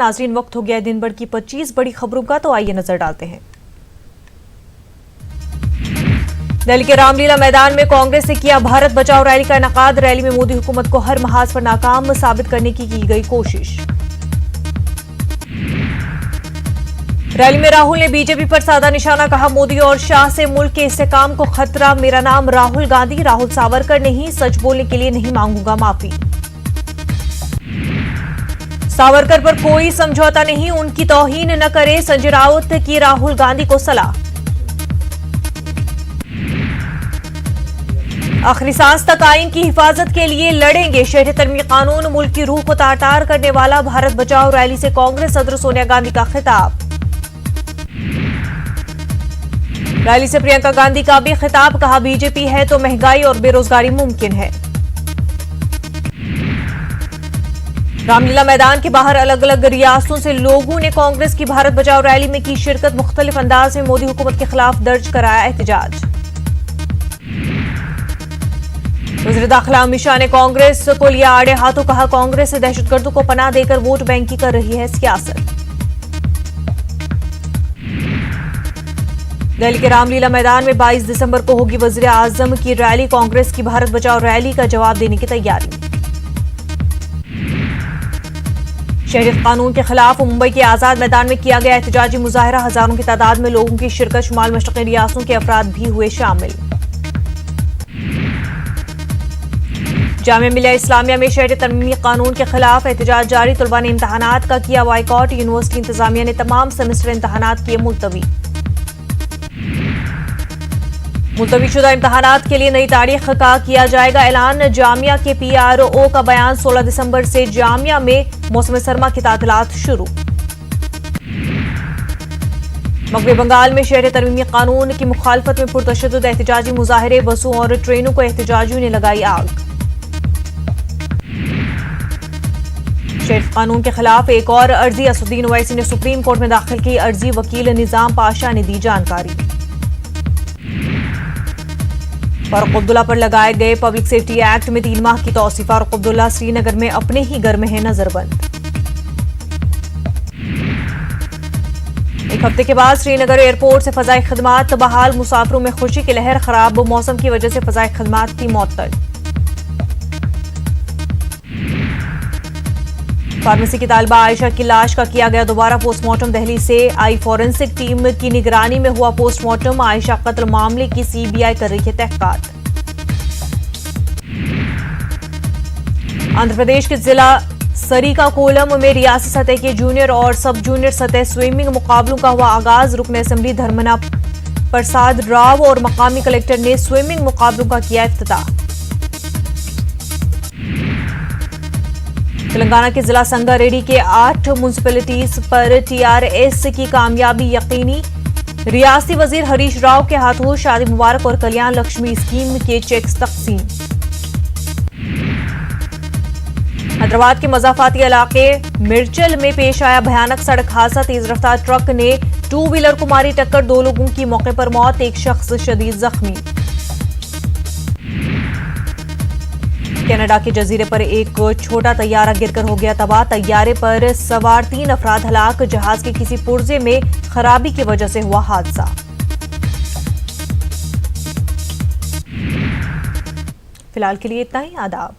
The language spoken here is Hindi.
नाज़रीन, वक्त हो गया है दिन भर की 25 बड़ी खबरों का, तो आइए नजर डालते हैं। दिल्ली के रामलीला मैदान में कांग्रेस ने किया भारत बचाओ रैली का इनेकाद। रैली में मोदी हुकूमत को हर महाज पर नाकाम साबित करने की गई कोशिश। रैली में राहुल ने बीजेपी पर साधा निशाना, कहा मोदी और शाह से मुल्क के इस्तेकाम को खतरा। मेरा नाम राहुल गांधी, राहुल सावरकर नहीं, सच बोलने के लिए नहीं मांगूंगा माफी। सावरकर पर कोई समझौता नहीं, उनकी तौहीन न करे, संजय राउत की राहुल गांधी को सलाह। आखिरी सांस तक आइन की हिफाजत के लिए लड़ेंगे, शहरी तरमीमी कानून मुल्क की रूह को तार-तार करने वाला। भारत बचाओ रैली से कांग्रेस सदर सोनिया गांधी का खिताब। रैली से प्रियंका गांधी का भी खिताब, कहा बीजेपी है तो महंगाई और बेरोजगारी मुमकिन है। रामलीला मैदान के बाहर अलग अलग रियासतों से लोगों ने कांग्रेस की भारत बचाओ रैली में की शिरकत। मुख्तलिफ अंदाज में मोदी हुकूमत के खिलाफ दर्ज कराया एहतजाज। वज़ीर दाखिला अमित शाह ने कांग्रेस को लिया आड़े हाथों, कहा कांग्रेस दहशतगर्दों को पनाह देकर वोट बैंक की कर रही है सियासत। दिल्ली के रामलीला मैदान में 22 दिसंबर को होगी वज़ीर आज़म की रैली। कांग्रेस की भारत बचाओ रैली का जवाब देने की तैयारी। शहरियत कानून के खिलाफ मुंबई के आजाद मैदान में किया गया एहतजाजी मुजाहरा। हजारों की तादाद में लोगों की शिरकत, शुमाल मशरक़ी रियासतों के अफराद भी हुए शामिल। जामिया मिलिया इस्लामिया में शहरी तरमीमी कानून के खिलाफ एहतजाज जारी। तलबा ने इम्तहानात का किया बाइकॉट। यूनिवर्सिटी इंतजामिया ने तमाम सेमेस्टर इम्तहानात किए मुलतवी। मुलतवी शुदा इम्तहानात के लिए नई तारीख का किया जाएगा ऐलान। जामिया के PRO का बयान, 16 दिसंबर से जामिया में मौसम सरमा की तातीलात शुरू। मगरबी बंगाल में शहरी तरमीमी कानून की मुखालफत में पुरतशद्दुद एहतजाजी मुजाहरे। बसों और ट्रेनों को एहतजाजियों ने लगाई आग। शहरी कानून के खिलाफ एक और अर्जी। असदुद्दीन ओवैसी ने सुप्रीम कोर्ट में दाखिल की अर्जी। वकील निजाम पाशा ने दी जानकारी। फारूक अब्दुल्ला पर लगाए गए पब्लिक सेफ्टी एक्ट में 3 माह की तौसीफ। फारूक अब्दुल्ला श्रीनगर में अपने ही घर में है नजरबंद। एक हफ्ते के बाद श्रीनगर एयरपोर्ट से फजाई खदमात बहाल। मुसाफिरों में खुशी की लहर। खराब मौसम की वजह से फजाई खदमात थी मुअत्तल। फार्मेसी की तालिबा आयशा की लाश का किया गया दोबारा पोस्टमार्टम। दिल्ली से आई फॉरेंसिक टीम की निगरानी में हुआ पोस्टमार्टम। आयशा कत्ल मामले की CBI कर रही है तहकीकात। आंध्र प्रदेश के जिला सरीकाकुलम में रियासी सतह के जूनियर और सब जूनियर सतह स्विमिंग मुकाबलों का हुआ आगाज। रुकन असेंबली धर्मना प्रसाद राव और मकामी कलेक्टर ने स्विमिंग मुकाबलों का किया इफ्तिताह। तेलंगाना के जिला संगारेड्डी के 8 म्युनिसिपैलिटीज पर TRS की कामयाबी यकीनी। रियासती वजीर हरीश राव के हाथों शादी मुबारक और कल्याण लक्ष्मी स्कीम के चेक्स तकसीम। हैदराबाद के मजाफाती इलाके मिर्चल में पेश आया भयानक सड़क हादसा। तेज रफ्तार ट्रक ने 2 व्हीलर को मारी टक्कर। 2 लोगों की मौके पर मौत, एक शख्स शदीद जख्मी। कनाडा के जजीरे पर एक छोटा तैयारा गिरकर हो गया तबाह। तैयारे पर सवार 3 अफराद हलाक। जहाज के किसी पुर्जे में खराबी की वजह से हुआ हादसा। फिलहाल के लिए इतना ही। आदाब।